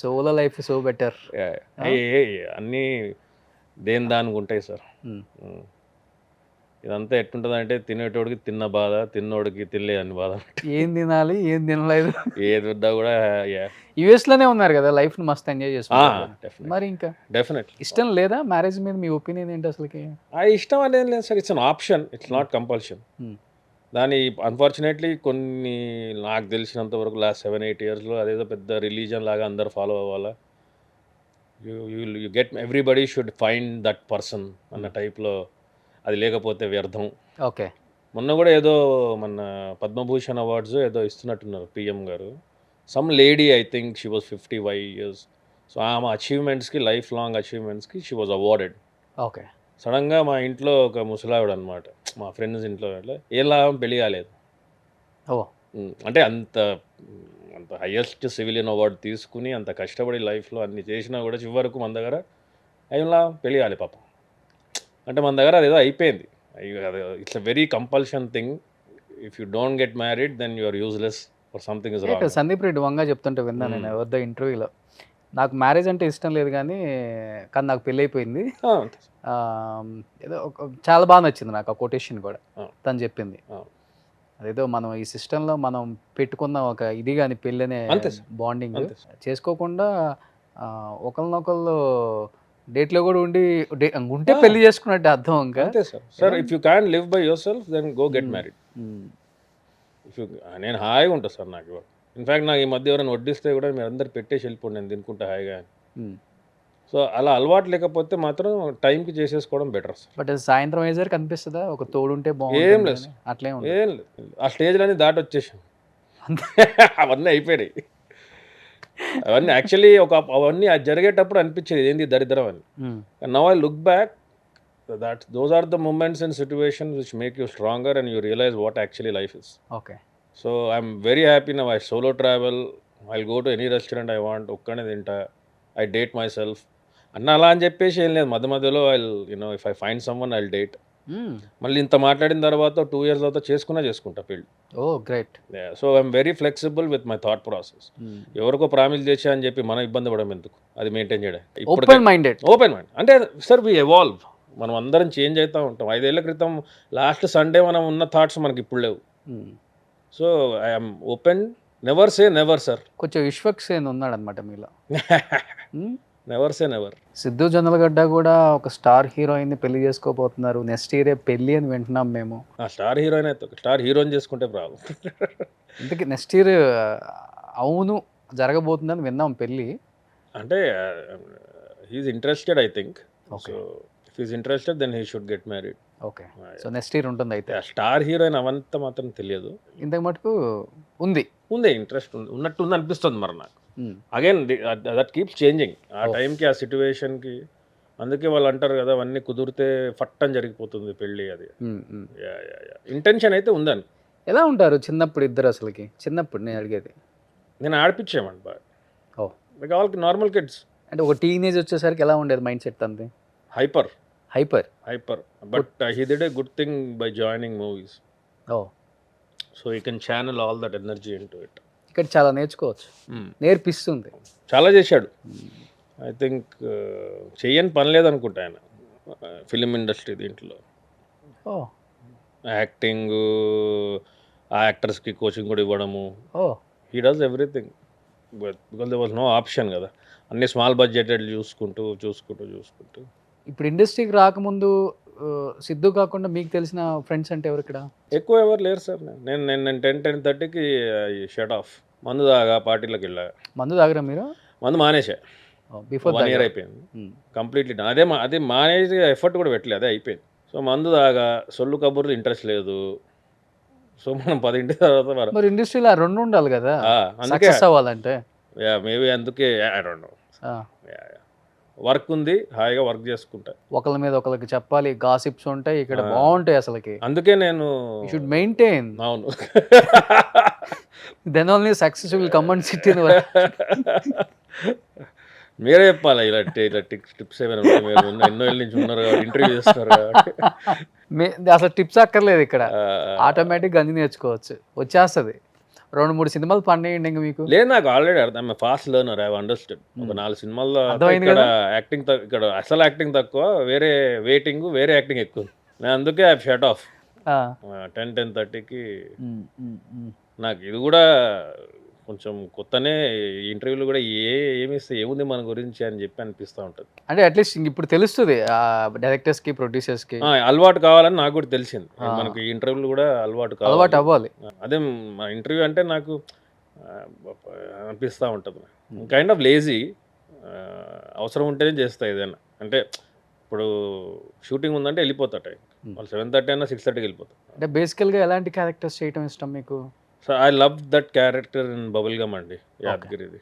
Solo life so better. అన్నీ దేని దానికి ఉంటాయి సార్. ఇదంతా ఎట్టుంటుంది అంటే, తినేటోడికి తిన్న బాధ, తిన్నోడికి తినలే అని బాధ. ఏం తినాలి ఏం తినలేదు, ఏది వద్దా కూడా. యుఎస్లోనే ఉన్నారు కదా, లైఫ్ని మస్తు ఎంజాయ్ చేసుకుంటారు. మరి ఇంకా డెఫినెట్లీ ఇష్టం లేదా మ్యారేజ్ మీద? మీ ఒపీనియన్ ఏంటి అసలుకి? ఇష్టం అనేది లేదు sir, it's an option, it's not compulsion. దాని అన్ఫార్చునేట్లీ కొన్ని నాకు తెలిసినంత వరకు లాస్ట్ 7-8 yearsలో అదేదో పెద్ద రిలీజన్ లాగా అందరు ఫాలో అవ్వాలా, you get everybody should find that person అన్న టైప్లో, అది లేకపోతే వ్యర్థం. ఓకే. మొన్న కూడా ఏదో మన పద్మభూషణ్ అవార్డ్స్ ఏదో ఇస్తున్నట్టున్నారు పిఎం గారు. Some lady, I think she was 55 years. So ఆమె అచీవ్మెంట్స్కి, లైఫ్ లాంగ్ అచీవ్మెంట్స్కి షీ వాజ్ అవార్డెడ్. ఓకే. సడన్గా మా ఇంట్లో ఒక ముసలావిడ అనమాట, మా ఫ్రెండ్స్ ఇంట్లో ఏం లాభం, పెళ్లి కాలేదు. ఓ. అంటే అంత హయ్యెస్ట్ సివిలియన్ అవార్డు తీసుకుని అంత కష్టపడి లైఫ్లో అన్ని చేసినా కూడా చివరకు మన దగ్గర ఏం లాభం, పెళ్లి కాలేదు పాపం. అంటే మన దగ్గర అదేదో అయిపోయింది. It's a very compulsion thing. If you don't get married then you are useless or something is wrong. Sandeep Reddy Vanga చెప్తుంటే విన్నాను నేను ఎవరిదో ఇంటర్వ్యూలో, నాకు మ్యారేజ్ అంటే ఇష్టం లేదు కానీ నాకు పెళ్ళి అయిపోయింది. ఏదో చాలా బాగా నచ్చింది నాకు ఆ కొటేషన్ కూడా తను చెప్పింది. అదేదో మనం ఈ సిస్టంలో మనం పెట్టుకున్న ఒక ఇది కానీ పెళ్ళి అనే బాండింగ్ చేసుకోకుండా ఒకరినొకళ్ళు డేట్లో కూడా ఉంటే పెళ్లి చేసుకున్నట్టు అర్థం. ఇంకా sir if you can live by yourself then go get married. నేను హాయిగా ఉంటుంది సార్ నాకు. ఇన్ఫ్యాక్ట్ నాకు ఈ మధ్య ఎవరైనా వడ్డిస్తే కూడా మీరు అందరు పెట్టేసి వెళ్ళిపోండి, నేను తినుకుంటా హాయిగా. సో అలా అలవాటు లేకపోతే మాత్రం టైంకి చేసేసుకోవడం బెటర్ సార్. బట్ సాయంత్రం అయ్యేసరికి కనిపిస్తుందా ఒక తోడుంటే బాగుంది? ఏం లేదు, అట్లే ఏం లేదు. ఆ స్టేజ్లన్నీ దాటి వచ్చేసాం, అవన్నీ అయిపోయాయి. అవన్నీ యాక్చువల్లీ అవన్నీ జరిగేటప్పుడు అనిపించేది ఏంది దరిద్రం అని. Now I look back, those are the moments and situations which make you stronger and you realise what actually life is. Okay. So I'm very happy now. I solo travel, I go to any restaurant I want, ఒక్కనే తింటా. I date my self అన్న అలా అని చెప్పేసి ఏం లేదు. మధ్యలో if I find someone I date. మళ్ళీ ఇంత మాట్లాడిన తర్వాత 2 years తర్వాత చేసుకుంటా పెళ్ళి. Oh great. So I'm very flexible with my thought process. ఎవరికో ప్రామిస్ చేసా అని చెప్పి మనం ఇబ్బంది పడడం ఎందుకు, అది మెయింటైన్ చేయడం. ఓపెన్ మైండ్ అంటే సార్ వి ఎవాల్వ్, మనం అందరం చేంజ్ అవుతూ ఉంటాం. 5 ఏళ్ల క్రితం లాస్ట్ సండే మనం ఉన్న థాట్స్ మనకి ఇప్పుడు లేవు. So I'm open, never say never sir. కొంచెం విశ్వక్సేన్ ఉన్నాడు అనమాట మీలో. Never say never. Siddhu Jonnalagadda కూడా ఒక స్టార్ హీరోయిన్ పెళ్లి చేసుకోబోతున్నారు. నెక్స్ట్ ఇయరే పెళ్లి అని వింటున్నాం మేము. స్టార్ హీరోయిన్ అయితే స్టార్ హీరోయిన్ చేసుకుంటే ప్రాబ్లం. ఇంతకీ నెక్స్ట్ ఇయర్ అవును జరగబోతుందని విన్నాం పెళ్ళి. అంటే he's interested I think. So if he's interested then he should get married. Okay. So next year ఉంటుంది అయితే. స్టార్ హీరోయిన్ అవంతా మాత్రం తెలియదు. ఇంతకు మటుకు ఉంది ఇంట్రెస్ట్ ఉన్నట్టు ఉంది అనిపిస్తుంది మరి నాకు. అగైన్ దట్ కీప్స్ చేంజింగ్ ఆ Oh. టైంకి ఆ సిచ్యువేషన్కి. అందుకే వాళ్ళు అంటారు కదా, అవన్నీ కుదిరితే ఫట్టని జరిగిపోతుంది పెళ్ళి అది. ఇంటెన్షన్ అయితే ఉందని. ఎలా ఉంటారు చిన్నప్పుడు ఇద్దరు అసలుకి? చిన్నప్పుడు నేను అడిగేది. నేను ఆడిపించామండి బాగా. Oh like all normal kids. అంటే ఒక టీనేజ్ వచ్చేసరికి ఎలా ఉండేది మైండ్ సెట్ అంతే? Hyper hyper. But he did a good thing by joining movies. Oh so you can channel all that energy into it. ఇక్కడ చాలా నేర్చుకోవచ్చు, నేర్పిస్తుంది. చాలా చేశాడు. ఐ థింక్ చెయ్యని పని లేదనుకుంటా ఆయన ఫిలిం ఇండస్ట్రీ దీంట్లో. ఓ యాక్టింగ్, ఆ యాక్టర్స్కి కోచింగ్ కూడా ఇవ్వడము. Oh he does everything because there was no option కదా, అన్ని స్మాల్ బడ్జెటెడ్ చూసుకుంటూ. ఇప్పుడు ఇండస్ట్రీకి రాకముందు సిద్ధు కాకుండా మీకు తెలిసిన ఫ్రెండ్స్ అంటే ఎవరు ఇక్కడ? ఎక్కువ ఎవరు లేరు సార్. నేను 10:30కి షట్ ఆఫ్. మందు దాగా పార్టీలకు వెళ్ళా. మందు తాగరా మీరు? మందు మానేసా. బిఫోర్ 1 year అయిపోయింది కంప్లీట్లీ. అదే మానేసి ఎఫర్ట్ కూడా పెట్టలేదు, అదే అయిపోయింది. సో మందు దాగా సొల్లు కబుర్లు ఇంట్రెస్ట్ లేదు. సో మనం 10 తర్వాత మరి ఇండస్ట్రీలో 2 ఉండాలి కదా అందుకే సక్సెస్ అవ్వాలంటే. మేబీ అందుకే ఐ డోంట్ నో. వర్క్ ఉంది, హాయిగా వర్క్ చేసుకుంటా. ఒకళ్ళ మీద ఒకళ్ళకి చెప్పాలి, గాసిప్స్ ఉంటాయి ఇక్కడ, బాగుంటాయి అసలుకి. అందుకే నేను షుడ్ మెయింటైన్. అవును. Then only success will come and sit in. మీరే చెప్పాలా ఇలా టిప్స్ ఏమైనా ఉంటే? మీరు ఎన్నో ఏళ్ళ నుంచి ఉన్నారు కాబట్టి, ఇంటర్వ్యూ చేస్తున్నారు కాబట్టి. అసలు టిప్స్ అక్కర్లేదు ఇక్కడ, ఆటోమేటిక్గా అన్ని నేర్చుకోవచ్చు, వచ్చేస్తుంది. 2-3 సినిమాలు పండేయండి ఇంకా మీకు. లేదు, నాకు ఆల్రెడీ అర్థం. Fast learner, I understand. ఒక 4 సినిమాల్లో అర్థమైంది ఇక్కడ యాక్టింగ్ ఇక్కడ అసలు యాక్టింగ్ తక్కువ, వేరే వెయిటింగ్, వేరే యాక్టింగ్ ఎక్కువ. నేను అందుకే ఐ షట్ ఆఫ్ 10:30కి. నాకు ఇది కూడా కొంచెం కొత్తనే, ఇంటర్వ్యూలు కూడా ఏమిస్తే ఏముంది మన గురించి అని చెప్పి అనిపిస్తూ ఉంటుంది. అంటే అట్లీస్ట్ ఇప్పుడు తెలుస్తుంది డైరెక్టర్స్కి, ప్రొడ్యూసర్స్కి. అలవాటు కావాలని నాకు కూడా తెలిసింది. మనకి ఇంటర్వ్యూలు కూడా అలవాటు అవ్వాలి. అదే మా ఇంటర్వ్యూ అంటే నాకు అనిపిస్తూ ఉంటుంది. Kind of lazy. అవసరం ఉంటేనే చేస్తా ఏదైనా. అంటే ఇప్పుడు షూటింగ్ ఉందంటే వెళ్ళిపోతా టైం. వాళ్ళు 7:30 అయినా 6:30కి వెళ్ళిపోతా. అంటే బేసికల్గా ఎలాంటి క్యారెక్టర్స్ చేయటం ఇష్టం మీకు? So I love that character in bubble gum అండి, యాదగిరిది.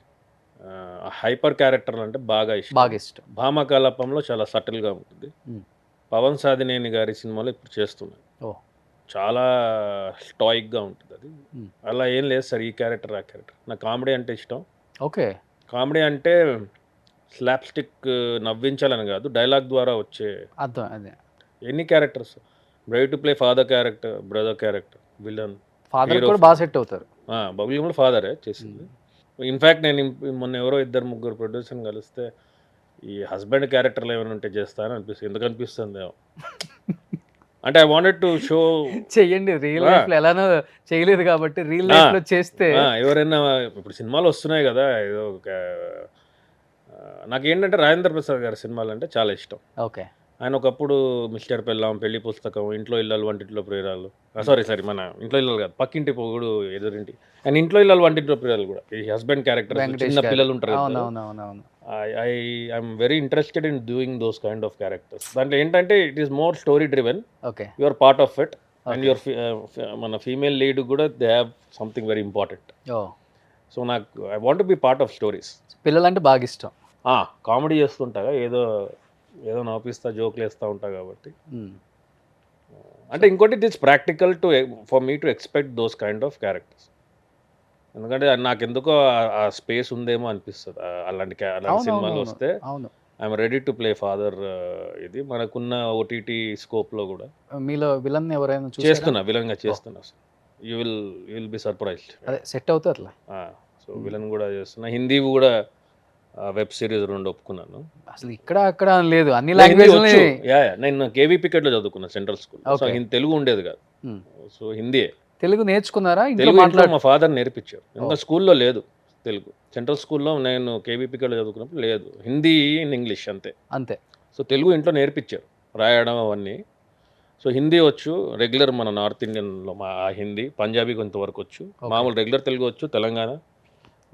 హైపర్ క్యారెక్టర్లు అంటే బాగా ఇష్టం. భామకలాపంలో చాలా సటిల్గా ఉంటుంది. పవన్ సాధినేని గారి సినిమాలో ఇప్పుడు చేస్తున్నాను, చాలా స్టాయిక్గా ఉంటుంది అది. అలా ఏం లేదు సార్, ఈ క్యారెక్టర్ ఆ క్యారెక్టర్. నాకు కామెడీ అంటే ఇష్టం. ఓకే, కామెడీ అంటే స్లాప్ స్టిక్ నవ్వించాలని కాదు, డైలాగ్ ద్వారా వచ్చే అర్థం. అదే ఎన్ని characters. Brave to play father character, brother character, villain, father కూడా బాగా సెట్ అవుతారు. బబుల్ గమ్ ఫాదరే చేసింది. ఇన్ఫ్యాక్ట్ నేను మొన్న ఎవరో 2-3 ప్రొడ్యూసర్ని కలిస్తే ఈ హస్బెండ్ క్యారెక్టర్లు ఏమైనా ఉంటే చేస్తానని అనిపిస్తుంది. ఎందుకు అనిపిస్తుంది అంటే ఐ వాంటెడ్ టు షో. చెయ్యండి, రియల్ లైఫ్ లో ఎలానో చేయలేదు కాబట్టి రియల్ లైఫ్ లో చేస్తే. ఎవరైనా ఇప్పుడు సినిమాలు వస్తున్నాయి కదా, ఏదో ఒక నాకేంటంటే రాజేంద్ర ప్రసాద్ గారి సినిమాలు అంటే చాలా ఇష్టం. ఓకే, ఆయన ఒకప్పుడు మిస్టర్ పెళ్ళాం, పెళ్లి పుస్తకం, ఇంట్లో ఇల్లాలు వంటింట్లో ప్రియురాలు, సారీ మన ఇంట్లో ఇల్లాలు కాదు, పక్కింటి పొగుడు ఎదురింటి, అండ్ ఇంట్లో ఇల్లాలు వంటింట్లో ప్రియురాలు కూడా ఈ హస్బెండ్ క్యారెక్టర్. చిన్న పిల్లలు ఉంటారు, I'm very interested in doing those kind of characters. దాంట్లో ఏంటంటే it is more story driven. Okay, you are part of it and your మన ఫీమేల్ లీడ్ కూడా they have something very important. So నాకు I want be part of stories. పిల్లలంటే బాగా ఇష్టం. Comedy చేస్తుంటాగా, ఏదో నవ్విస్తా, జోక్లు వేస్తూ ఉంటా కాబట్టి. అంటే ఇంకోటి, it is practical for me to expect those kind of characters. ఎందుకంటే నాకు ఎందుకో ఆ స్పేస్ ఉందేమో అనిపిస్తుంది అలాంటి సినిమాలు వస్తే. I'm ready to play father. ఇది మనకున్న ఓటీటీ స్కోప్లో కూడా మీలో విలన్ ఎవరైనా చేస్తున్నా, విలన్గా చేస్తున్నా. You will be surprised. అదే సెట్ అవుతుంది అట్లా. సో విలన్ కూడా చేస్తున్నా. హిందీ కూడా వెబ్ సిరీస్ 2 ఒప్పుకున్నాను. అసలు ఇక్కడ అక్కడ లేదు, అన్ని లాంగ్వేజ్. నేను కేవీపీకేట్లో చదువుకున్నాను, సెంట్రల్ స్కూల్. తెలుగు ఉండేది కాదు, సో హిందీయే. తెలుగు నేర్చుకున్నారా? తెలుగు మా ఫాదర్ నేర్పించారు. ఇంకా స్కూల్లో లేదు తెలుగు. సెంట్రల్ స్కూల్లో నేను కేవీపీకేట్లో చదువుకున్నప్పుడు లేదు, హిందీ ఇన్ ఇంగ్లీష్ అంతే. సో తెలుగు ఇంట్లో నేర్పించారు, రాయడం అవన్నీ. సో హిందీ వచ్చు రెగ్యులర్, మన నార్త్ ఇండియన్లో మా హిందీ. పంజాబీ కొంతవరకు వచ్చు, మామూలు రెగ్యులర్ తెలుగు వచ్చు. తెలంగాణ,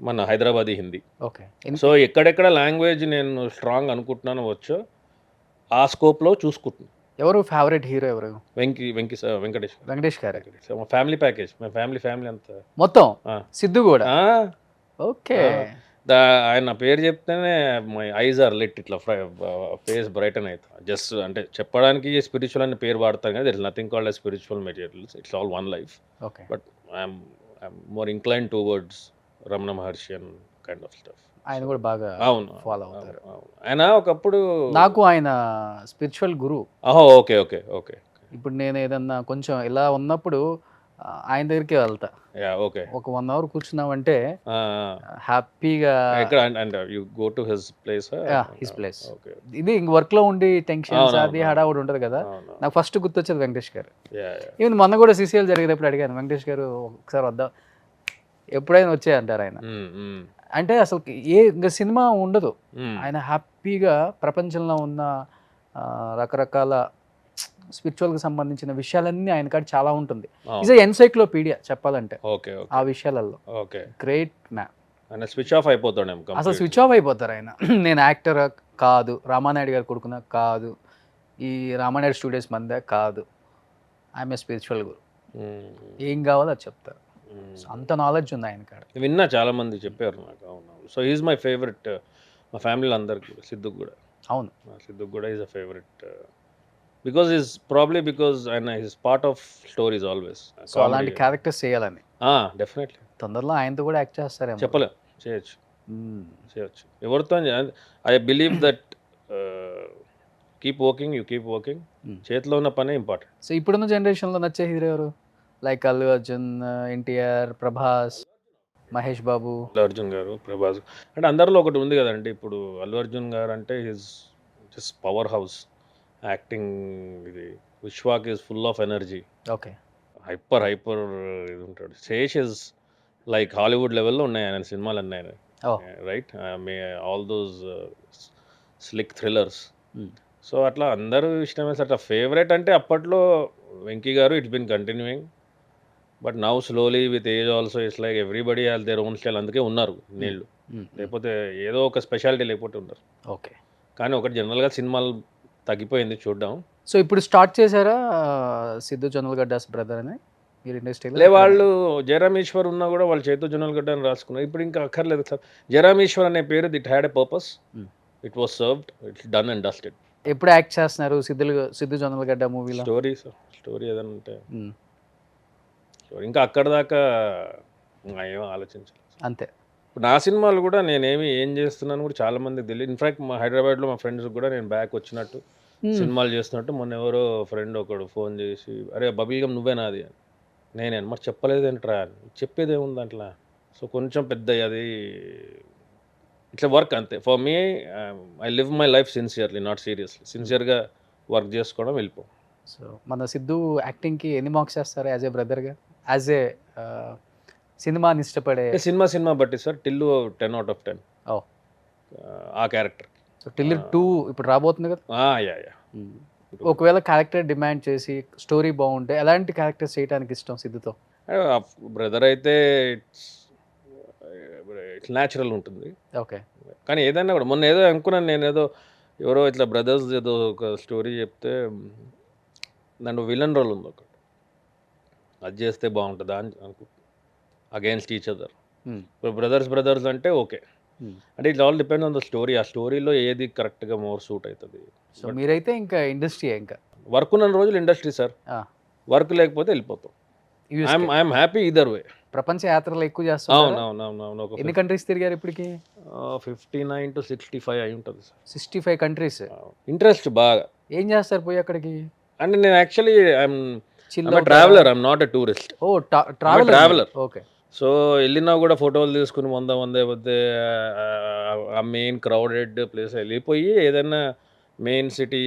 మన హైదరాబాదీ హిందీ. ఓకే. సో ఎక్కడెక్కడ లాంగ్వేజ్ నేను స్ట్రాంగ్ అనుకుంటున్నాను వచ్చో ఆ స్కోప్లో చూసుకుంటున్నాను. ఎవరు ఫేవరెట్ హీరో? ఎవరు? వెంకటేష్ గారు. ఫ్యామిలీ ప్యాకేజ్, మా ఫ్యామిలీ అంతా మొత్తం. సిద్ధు కూడా. ఓకే. ఆయన పేరు చెప్తేనే మై ఐజ్ ఆర్ లిట్ ఇట్లా ఫేస్ బ్రైటన్ అవుతుంది. జస్ట్ అంటే చెప్పడానికి స్పిరిచువల్ అని పేరు వాడతాం కదా, there is nothing called as spiritual materials, it's all one life. Okay. But I'm more incline towards Ramana Maharshi and kind of stuff. ఆయన కూడా బాగా అవును, ఫాలో అవుతారు. అవును. ఆయన ఒకప్పుడు నాకు ఆయన స్పిరిచువల్ గురువు. ఓకే ఓకే ఓకే ఇప్పుడు నేను ఏదన్నా కొంచెం ఇలా ఉన్నప్పుడు ఆయన దగ్గరికి వెళ్తా. Yeah okay. ఒక 1 అవర్ కూర్చున్నామంటే హ్యాపీగా. ఎక్కడ and you go to his place? His place. Okay. ఇది ఇంక వర్క్లో ఉండి టెన్షన్స్ అవును, అది అవును, హడావుడి ఉంటుంది కదా, అవును. నాకు ఫస్ట్ గుర్తొచ్చేది వెంకటేష్ గారు. Yeah yeah. ఈవెన్ మొన్న కూడా CCL జరిగేటప్పుడు అడిగాను, వెంకటేష్ గారు ఒకసారి వద్దాం, ఎప్పుడైనా వచ్చాయంటారు ఆయన. అంటే అసలు ఇంకా సినిమా ఉండదు, ఆయన హ్యాపీగా ప్రపంచంలో ఉన్న రకరకాల స్పిరిచువల్కి సంబంధించిన విషయాలన్నీ ఆయన కాడ చాలా ఉంటుంది. ఈజ్ ఎన్సైక్లోపీడియా చెప్పాలంటే ఓకే ఆ విషయాలలో. ఓకే. Great man. ఆయన స్విచ్ ఆఫ్ అయిపోతాడేమో అసలు స్విచ్ ఆఫ్ అయిపోతారు ఆయన. నేను యాక్టర్ కాదు, రామానాయుడు గారు కొడుకున్నా కాదు, ఈ రామానాయుడు స్టూడియోస్ మందే కాదు, ఆమె స్పిరిచువల్ గురు, ఏం కావాలో అది చెప్తారు. అంత నాలెడ్జ్ ఉంది ఆయన కాడ. విన్నా, చాలా మంది చెప్పారు నాకు. అవును. So is my favourite. మా ఫ్యామిలీలో అందరికి కూడా, సిద్ధుకు కూడా. అవును, సిద్ధుకు కూడా is a favourite because is probably because ఆయన is part of stories always. So అలాంటి క్యారెక్టర్స్ చేయాలని డెఫినెట్లీ. తొందరలో ఆయనతో కూడా యాక్ట్ చేస్తారేమో. చెప్పలేం, చేయొచ్చు. ఎవరితో I believe that keep working, you keep working. చేతిలో ఉన్న పనే ఇంపార్టెంట్. సో ఇప్పుడున్న జనరేషన్లో నచ్చే హీరో ఎవరు? లైక్ అల్లు అర్జున్, ఎన్టీఆర్, ప్రభాస్, మహేష్ బాబు. అల్లు అర్జున్ గారు, ప్రభాస్ అంటే అందరిలో ఒకటి ఉంది కదండి. ఇప్పుడు అల్లు అర్జున్ గారు అంటే his just powerhouse acting. ఇది Vishwak is full of energy, okay, hyper ఇది ఉంటాడు. శేష్ ఇస్ లైక్ హాలీవుడ్ లెవెల్లో ఉన్నాయి ఆయన సినిమాలు అన్నీ, right? All those slick thrillers. So అట్లా అందరూ ఇష్టమే. అట్లా ఫేవరెట్ అంటే అప్పట్లో వెంకీ గారు, it's been continuing. But now slowly with age also it's like everybody has their own style. అందుకే ఉన్నారు నీళ్ళు, లేకపోతే ఏదో ఒక స్పెషాలిటీ లేకపోతే ఉన్నారు. ఓకే. కానీ ఒకటి జనరల్గా సినిమాలు తగ్గిపోయింది చూడడం. సో ఇప్పుడు స్టార్ట్ చేశారా సిద్ధు జొన్నలగడ్డాస్ బ్రదర్ అని మీరు ఇండస్ట్రీలో? లే, వాళ్ళు జయరామ్ ఈశ్వర్ ఉన్నా కూడా వాళ్ళు చేతు జొన్నలగడ్డ అని రాసుకున్నారు. ఇప్పుడు ఇంకా అక్కర్లేదు సార్. జయరామ్ ఈశ్వర్ అనే పేరు, it had a purpose, it was served, it's done and dusted. ఎప్పుడు యాక్ట్ చేస్తున్నారు సిద్ధు జొన్నలగడ్డ మూవీలో? స్టోరీ ఏదైనా ఉంటే ఇంకా అక్కడ దాకా ఏమో ఆలోచించాలి అంతే. ఇప్పుడు నా సినిమాలు కూడా నేనేమి ఏం చేస్తున్నాను కూడా చాలా మందికి తెలియదు. ఇన్ఫాక్ట్ మా హైదరాబాద్లో మా ఫ్రెండ్స్ కూడా నేను బ్యాక్ వచ్చినట్టు సినిమాలు చేస్తున్నట్టు మొన్న ఎవరో ఫ్రెండ్ ఒకడు ఫోన్ చేసి, అరే బబుల్ గమ్ నువ్వే నాది అని. నేనేను మరి చెప్పలేదేంట్రా అని. చెప్పేది ఏముంది అట్లా. సో కొంచెం పెద్ద అది ఇట్లా వర్క్ అంతే. For me I live my life sincerely, not seriously. సిన్సియర్గా వర్క్ చేసుకోవడం, వెళ్ళిపో. సో మన సిద్ధు యాక్టింగ్కి ఎన్ని మార్క్స్ చేస్తారు యాజ్ ఏ బ్రదర్గా, యాజ్ ఏ సినిమాని ఇష్టపడే? సినిమా బట్టి సార్, టిల్లు 10 out of 10 ఆ క్యారెక్టర్. సో టిల్లు 2 ఇప్పుడు రాబోతుంది కదా. యా. ఒకవేళ క్యారెక్టర్ డిమాండ్ చేసి స్టోరీ బాగుంటే ఎలాంటి క్యారెక్టర్స్ చేయడానికి ఇష్టం సిద్ధుతో? బ్రదర్ అయితే ఇట్స్ న్యాచురల్ ఉంటుంది. ఓకే. కానీ ఏదైనా కూడా మొన్న ఏదో అనుకున్నాను నేను, ఏదో ఎవరో ఇట్లా బ్రదర్స్ ఏదో ఒక స్టోరీ చెప్తే దాంట్లో విలన్ రోల్ ఉంది ఒకటి, అది చేస్తే బాగుంటుందా అని అనుకుంటున్నాను. Against each other. ఇప్పుడు బ్రదర్స్ అంటే ఓకే, అంటే it all depend on the story. ఆ స్టోరీలో ఏది కరెక్ట్గా మోర్ సూట్ అవుతుంది. సో మీరైతే ఇంకా ఇండస్ట్రీ, ఇంకా వర్క్ ఉన్న రోజులు ఇండస్ట్రీ సార్, వర్క్ లేకపోతే వెళ్ళిపోతాం. ఐఎమ్ హ్యాపీ ఈదర్ వే. ప్రపంచ యాత్రలు ఎక్కువ చేస్తాం. అవును. ఎన్ని కంట్రీస్ తిరిగారు ఇప్పటికి? 59 to 65 అయి ఉంటుంది సార్. 65 కంట్రీస్. ఇంట్రెస్ట్ బాగా. ఏం చేస్తారు పోయి అక్కడికి? అంటే నేను actually I'm traveller, I'm not a tourist. Traveller. Okay. So వెళ్ళినా కూడా ఫోటోలు తీసుకుని వందే ఆ మెయిన్ క్రౌడెడ్ ప్లేస్ వెళ్ళిపోయి ఏదైనా మెయిన్ సిటీ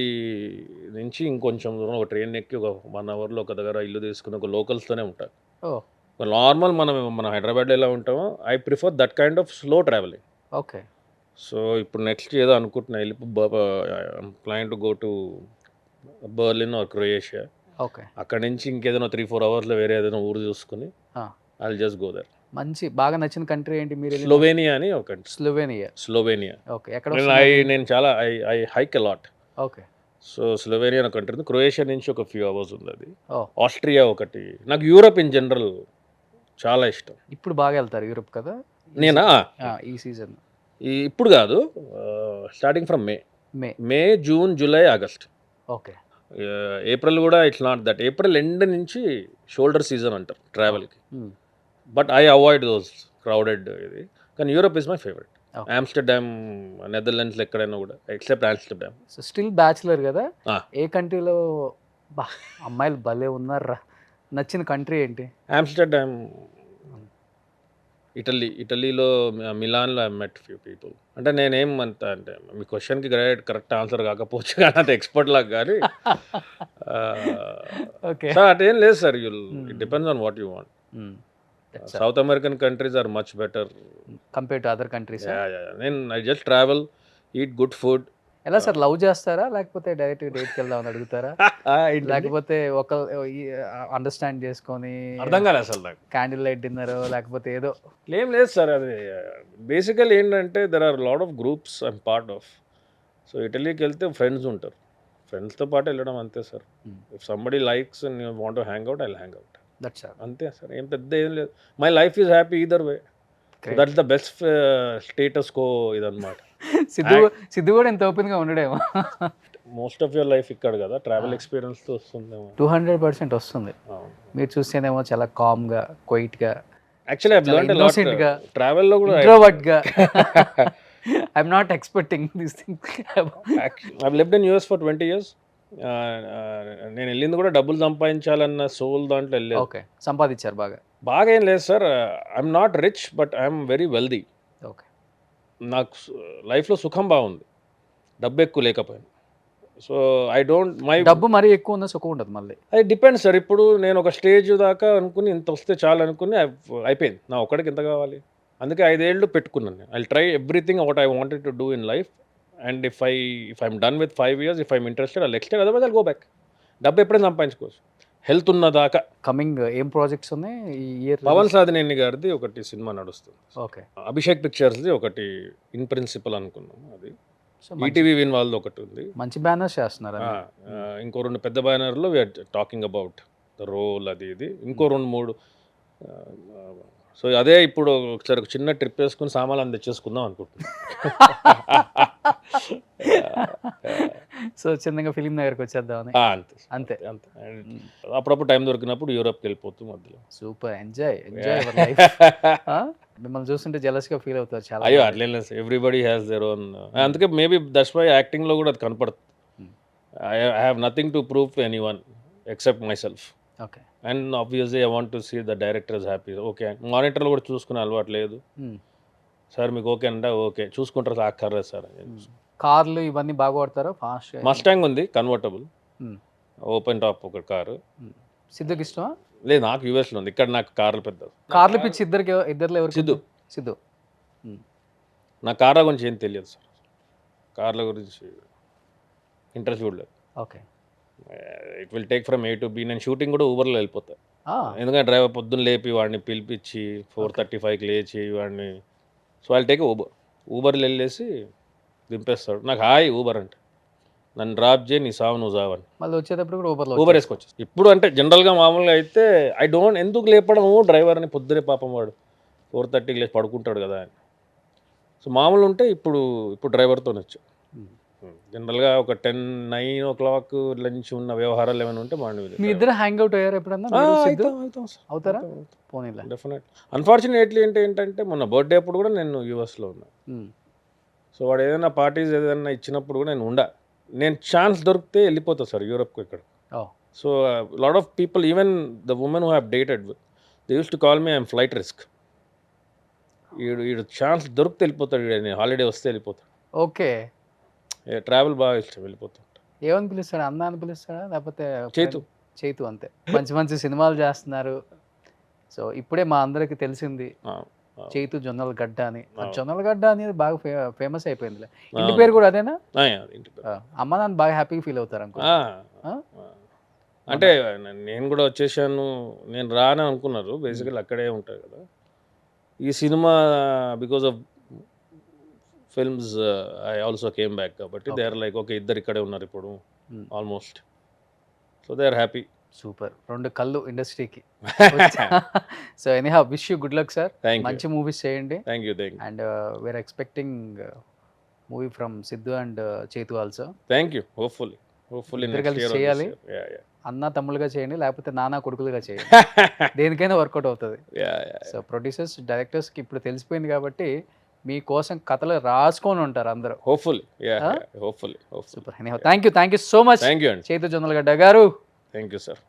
నుంచి ఇంకొంచెం దూరం ఒక ట్రైన్ ఎక్కి ఒక 1 hourలో ఒక దగ్గర ఇల్లు తీసుకుని ఒక లోకల్స్తోనే ఉంటాను. నార్మల్ మన హైదరాబాద్లో ఎలా ఉంటామో, I prefer that kind of slow travelling. Okay. So ఇప్పుడు నెక్స్ట్ ఏదో అనుకుంటున్నా, plan to go to Berlin or Croatia. Okay. అక్కడ నుంచి ఇంకేదైనా 3-4 hours వేరే ఏదైనా ఊరు చూసుకుని I will just go there. మంచి బాగా నచ్చిన కంట్రీ ఏంటి మీరు? స్లోవేనియా అని ఒక కంట్రీ. స్లోవేనియా. ఓకే. ఎక్కడ? నేను చాలా I hike a lot. Okay. So Slovenia అని కంట్రీ ఉంది. క్రొయేషియా నుంచి ఒక few hours ఉంది అది. ఆస్ట్రియా ఒకటి. నాకు యూరప్ ఇన్ జనరల్ చాలా ఇష్టం. ఇప్పుడు బాగా వెళ్తారు యూరప్ కదా నేనా? ఈ సీజన్ ఇప్పుడు కాదు, starting from May, June, July, August. Okay. April కూడా it's not that. April end నుంచి షోల్డర్ సీజన్ అంటారు ట్రావెల్కి. But I avoid those crowded ఇది. కానీ Europe is my favourite. Okay. Amsterdam, నెదర్లాండ్స్లో ఎక్కడైనా కూడా except Amsterdam. So still bachelor కదా, Ah. ఏ కంట్రీలో బా అమ్మాయిలు భలే ఉన్నారా, నచ్చిన కంట్రీ ఏంటి? ఆమ్స్టర్డామ్, ఇటలీలో మిలాన్లో ఐ మెట్ ఫ్యూ పీపుల్. అంటే నేనేం అంత అంటే మీ క్వశ్చన్కి కరెక్ట్ ఆన్సర్ కాకపోవచ్చు కానీ అంత ఎక్స్పర్ట్ లాగా కానీ ఓకే. సార్ అటేం లేదు sir. It depends on what you want. South American countries are much better compare to other countries. నేను I just travel, eat good food. ఎలా సార్, లవ్ చేస్తారా లేకపోతే డైరెక్ట్ డేట్కి వెళ్దామని అడుగుతారా, లేకపోతే ఒక అండర్స్టాండ్ చేసుకొని అర్థం కాలేదు అసలు నాకు. క్యాండిల్ లైట్ డిన్నర్ లేకపోతే ఏదో? ఏం లేదు సార్, అది బేసికల్ ఏంటంటే there are lot of groups I'm part of. So ఇటలీకి వెళ్తే ఫ్రెండ్స్ ఉంటారు, ఫ్రెండ్స్తో పాటు వెళ్ళడం అంతే sir. If somebody likes and you want to hang out, I will hang out. That's all. అంతే సార్, ఏం పెద్ద ఏం లేదు. My life is happy either way. That's the best status quo ఇదన్నమాట. సిద్ధు కూడా ఇంత ఓపెన్గా ఉండడేమో. మోస్ట్ ఆఫ్ యువర్ లైఫ్ ఇక్కడ కదా, ట్రావెల్ ఎక్స్పీరియన్స్తో వస్తుందేమో. 200% వస్తుంది. మీరు చూస్తేనేమో చాలా కామ్గా, క్వైట్గా, యాక్చువల్లీ ట్రావెల్లో కూడా ఇంట్రోవర్ట్గా. I'm not expecting this thing. I lived in US for 20 years. నేను వెళ్ళింది కూడా డబ్బులు సంపాదించాలన్న సోల్ దాంట్లో వెళ్ళలేదు. ఓకే, సంపాదించారు బాగా? బాగా ఏం లేదు sir, I'm not rich but I'm very wealthy. Okay. నాకు లైఫ్లో సుఖం బాగుంది, డబ్బు ఎక్కువ లేకపోయినా. సో ఐ డోంట్ డబ్బు మరీ ఎక్కువ ఉందా, సుఖం ఉండదు మళ్ళీ? అది డిపెండ్స్ సార్. ఇప్పుడు నేను ఒక స్టేజ్ దాకా అనుకుని ఇంత వస్తే చాలు అనుకుని అయిపోయింది, నా ఒక్కడికి ఎంత కావాలి. అందుకే 5 ఏళ్ళు పెట్టుకున్నాను. I try everything what I wanted to do in life. And if I'm done with 5 years, if I'm interested I'll extend, otherwise I'll go back. డబ్బు ఎప్పుడైనా సంపాదించుకోవచ్చు, హెల్త్ ఉన్నదాకా. కమింగ్ ఏం ప్రాజెక్ట్స్ ఉన్నాయి ఈ ఇయర్? పవన్ సాధినేని గారిది ఒకటి సినిమా నడుస్తుంది. ఓకే. అభిషేక్ పిక్చర్స్ది ఒకటి ఇన్ ప్రిన్సిపల్ అనుకున్నాము. అది ఈటీవీ విన్ వాళ్ళది ఒకటి ఉంది. మంచి బ్యానర్స్ చేస్తున్నారు. ఇంకో 2 పెద్ద బ్యానర్లు we are talking about the role, అది ఇది. ఇంకో 2-3. సో అదే ఇప్పుడు ఒకసారి ఒక చిన్న ట్రిప్ వేసుకుని సామాన్లు తెచ్చేసుకుందాం అనుకుంటున్నాను. సో చిన్నగా ఫిలిం దగ్గరకు వచ్చేద్దామని. అంతే అంతే. అంతే. అప్పుడప్పుడు టైం దొరికినప్పుడు యూరోప్కి వెళ్ళిపోతూ మధ్యలో. Super, enjoy your life. మిమ్మల్ని చూస్తుంటే జెలస్గా ఫీల్ అవుతారు చాలా. అయ్యో అట్లే లేదు, ఎవ్రీబడి హ్యాస్ దేర్ ఓన్. అందుకే మేబీ దట్స్ వై యాక్టింగ్లో కూడా అది కనపడుతుంది. I have nothing to prove to anyone except myself. Okay. And obviously I want to see the director is happy. Okay, మానిటర్లో కూడా చూసుకునే అలవాటు లేదు సార్. మీకు ఓకే అంటే ఓకే, చూసుకుంటారు సార్, అక్కర్లేదు సార్. కార్లు ఇవన్నీ బాగా వాడతారు? ఫాస్ట్ మస్టాంగ్ ఉంది కన్వర్టబుల్, ఓపెన్ టాప్ ఒక కారు. సిద్ధుకి ఇష్టమా? లేదు, నాకు యూఎస్లో ఉంది. ఇక్కడ నాకు కార్లు పెద్ద. కార్లు పిచ్చి ఇద్దరిలో ఎవరు? సిద్ధు. నా కార్ల గురించి ఏం తెలియదు సార్, కార్ల గురించి ఇంట్రెస్ట్ చూడలేదు. Okay. It will take from A to B. నేను షూటింగ్ కూడా ఊబర్లో వెళ్ళిపోతా. ఎందుకంటే డ్రైవర్ పొద్దున్న లేపి వాడిని పిలిపించి 4:35కి లేచి వాడిని. సో ఐ టేక్ ఊబర్లో వెళ్ళేసి దింపేస్తాడు. నాకు హాయ్ ఊబర్ అంటే, నన్ను డ్రాప్ చేయి, నీ సావు నువ్వు సావని. మళ్ళీ వచ్చేటప్పుడు కూడా ఊబర్ వేసుకొచ్చేసి. ఇప్పుడు అంటే జనరల్గా మామూలుగా అయితే ఐ డోంట్, ఎందుకు లేపడము డ్రైవర్ని పొద్దునే, పాపం వాడు 4:30కి లేచి పడుకుంటాడు కదా అని. సో మామూలు ఉంటే ఇప్పుడు డ్రైవర్తో వచ్చా. జనరల్గా ఒక 9 o'clock లంచ్ ఉన్న వ్యవహారాలు ఏమైనా ఉంటే మార్నింగ్. మీ ఇద్దరు హ్యాంగ్ అవుట్ అయ్యారు ఎప్పుడన్నా? అవుతారా? పోనీలా. డెఫినెట్. అన్ఫార్చునేట్లీ ఏంటంటే మొన్న బర్త్డే అప్పుడు కూడా నేను యూఎస్లో ఉన్నా. సో వాడు ఏదైనా పార్టీస్ ఏదైనా ఇచ్చినప్పుడు కూడా నేను ఛాన్స్ దొరికితే వెళ్ళిపోతా సార్ యూరోప్కి ఇక్కడ. So lot of people, even the women who have dated, they use to call me I'm flight risk. ఈడు ఛాన్స్ దొరికితే వెళ్ళిపోతాడు, నేను హాలిడే వస్తే వెళ్ళిపోతాడు. ఓకే. ట్రావెల్ బాగా ఇష్టం, వెళ్ళిపోతాడు. ఏమని పిలుస్తాడు? అన్న అని పిలుస్తాడా లేకపోతే చైతు? అంతే. మంచి సినిమాలు చేస్తున్నారు. సో ఇప్పుడే మా అందరికి తెలిసింది చైతు జొన్నల గడ్డ అని. జొన్నల గడ్డ అనేది బాగా ఫేమస్ అయిపోయింది. ఇంటి పేరు కూడా అదేనా? అమ్మ నాన్న బాగా హ్యాపీగా ఫీల్ అవుతారు అనుకో. అంటే నేను కూడా వచ్చేసాను, నేను రాను అనుకున్నారు. బేసికల్ అక్కడే ఉంటాయి కదా ఈ cinema. Because of films I also came back కాబట్టి దే ఆర్ లైక్ ఓకే, ఇద్దరు ఇక్కడే ఉన్నారు ఇప్పుడు almost. So they are happy. Super, 2 కళ్ళు ఇండస్ట్రీకి. So anyhow wish you good luck sir, thank you మంచి మూవీస్ చేయండి. Thank you and we are expecting movie from Siddhu and Chethu also. Thank you. Hopefully ఇద్దరు కలిసి చేయాలి. అన్న తమ్ములుగా చేయండి, లేకపోతే నాన్న కొడుకులుగా చేయండి, దేనికైనా వర్కౌట్ అవుతుంది. సో ప్రొడ్యూసర్స్ డైరెక్టర్స్కి ఇప్పుడు తెలిసిపోయింది కాబట్టి మీకోసం కథలు రాసుకొని ఉంటారు అందరూ. Hopefully super, thank you so much thank you అండి. చేతు జొన్నలగడ్డ గారు. Thank you sir.